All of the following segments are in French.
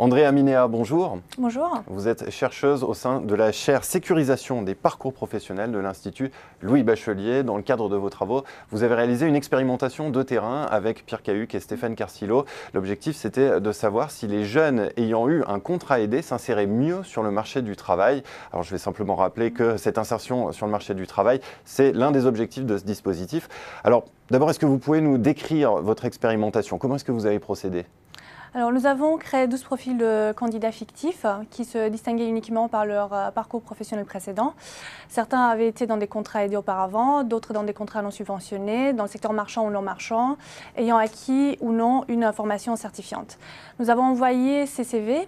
Andrea Minea, bonjour. Bonjour. Vous êtes chercheuse au sein de la chaire Sécurisation des parcours professionnels de l'Institut Louis Bachelier. Dans le cadre de vos travaux, vous avez réalisé une expérimentation de terrain avec Pierre Cahuc et Stéphane Carcillo. L'objectif, c'était de savoir si les jeunes ayant eu un contrat aidé s'inséraient mieux sur le marché du travail. Alors, je vais simplement rappeler que cette insertion sur le marché du travail, c'est l'un des objectifs de ce dispositif. Alors, d'abord, est-ce que vous pouvez nous décrire votre expérimentation? Comment est-ce que vous avez procédé? Alors, nous avons créé 12 profils de candidats fictifs qui se distinguaient uniquement par leur parcours professionnel précédent. Certains avaient été dans des contrats aidés auparavant, d'autres dans des contrats non subventionnés, dans le secteur marchand ou non marchand, ayant acquis ou non une formation certifiante. Nous avons envoyé ces CV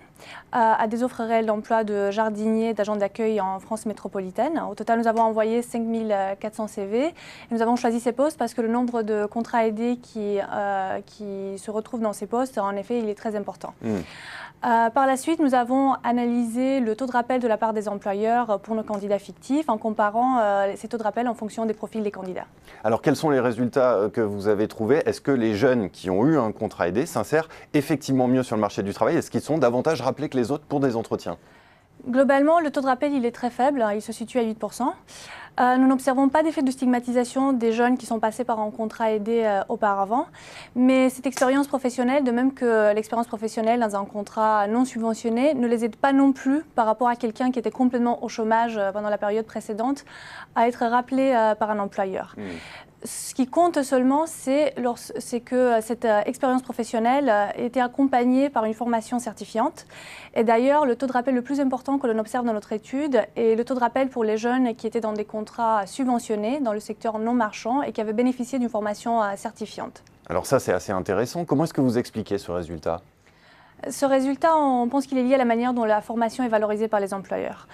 à des offres réelles d'emploi de jardiniers, d'agents d'accueil en France métropolitaine. Au total, nous avons envoyé 5400 CV. Et nous avons choisi ces postes parce que le nombre de contrats aidés qui se retrouvent dans ces postes, en effet, il est très important. Par la suite, nous avons analysé le taux de rappel de la part des employeurs pour nos candidats fictifs en comparant ces taux de rappel en fonction des profils des candidats. Alors, quels sont les résultats que vous avez trouvés? Est-ce que les jeunes qui ont eu un contrat aidé s'insèrent effectivement mieux sur le marché du travail? Est-ce qu'ils sont davantage rappelés que les autres pour des entretiens? Globalement, le taux de rappel il est très faible, il se situe à 8%. Nous n'observons pas d'effet de stigmatisation des jeunes qui sont passés par un contrat aidé auparavant, mais cette expérience professionnelle, de même que l'expérience professionnelle dans un contrat non subventionné, ne les aide pas non plus par rapport à quelqu'un qui était complètement au chômage pendant la période précédente à être rappelé par un employeur. Ce qui compte seulement, c'est que cette expérience professionnelle était accompagnée par une formation certifiante. Et d'ailleurs, le taux de rappel le plus important que l'on observe dans notre étude est le taux de rappel pour les jeunes qui étaient dans des contrats subventionnés dans le secteur non marchand et qui avaient bénéficié d'une formation certifiante. Alors ça, c'est assez intéressant. Comment est-ce que vous expliquez ce résultat? Ce résultat, on pense qu'il est lié à la manière dont la formation est valorisée par les employeurs.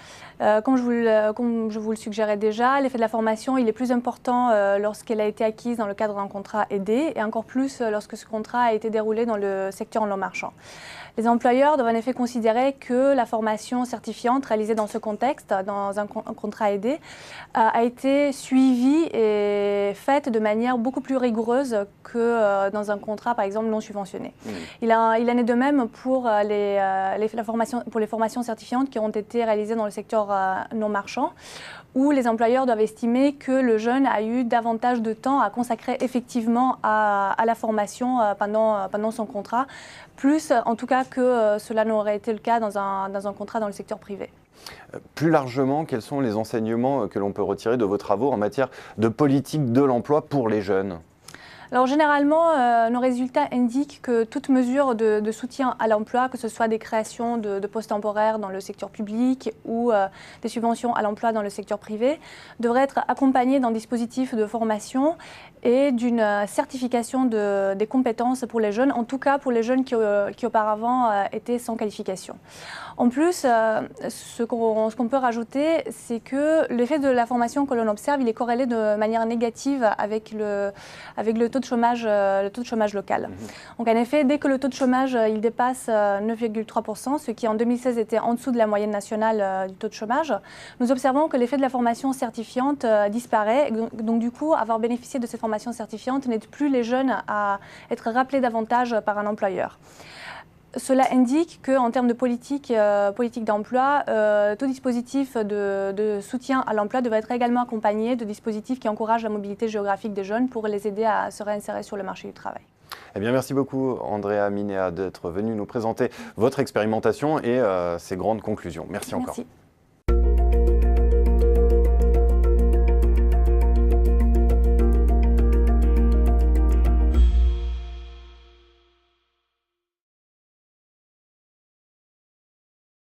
Comme je vous le suggérais déjà, l'effet de la formation il est plus important lorsqu'elle a été acquise dans le cadre d'un contrat aidé et encore plus lorsque ce contrat a été déroulé dans le secteur non marchand. Les employeurs doivent en effet considérer que la formation certifiante réalisée dans ce contexte, dans un contrat aidé, a été suivie et faite de manière beaucoup plus rigoureuse que dans un contrat, par exemple, non subventionné. Il en est de même pour les formations certifiantes qui ont été réalisées dans le secteur non marchand, où les employeurs doivent estimer que le jeune a eu davantage de temps à consacrer effectivement à la formation pendant son contrat, plus en tout cas que cela n'aurait été le cas dans un contrat dans le secteur privé. Plus largement, quels sont les enseignements que l'on peut retirer de vos travaux en matière de politique de l'emploi pour les jeunes ? Alors généralement, nos résultats indiquent que toute mesure de soutien à l'emploi, que ce soit des créations de postes temporaires dans le secteur public ou des subventions à l'emploi dans le secteur privé, devrait être accompagnée d'un dispositif de formation et d'une certification des compétences pour les jeunes, en tout cas pour les jeunes qui auparavant étaient sans qualification. En plus, ce qu'on peut rajouter, c'est que l'effet de la formation que l'on observe, il est corrélé de manière négative avec le taux de chômage local. Donc en effet, dès que le taux de chômage il dépasse 9,3%, ce qui en 2016 était en dessous de la moyenne nationale du taux de chômage, nous observons que l'effet de la formation certifiante disparaît. Donc du coup, avoir bénéficié de cette formation certifiante n'aide plus les jeunes à être rappelés davantage par un employeur. Cela indique qu'en termes de politique d'emploi, tout dispositif de soutien à l'emploi devrait être également accompagné de dispositifs qui encouragent la mobilité géographique des jeunes pour les aider à se réinsérer sur le marché du travail. Eh bien, merci beaucoup, Andrea Minea, d'être venue nous présenter votre expérimentation et ses grandes conclusions. Merci encore. Merci.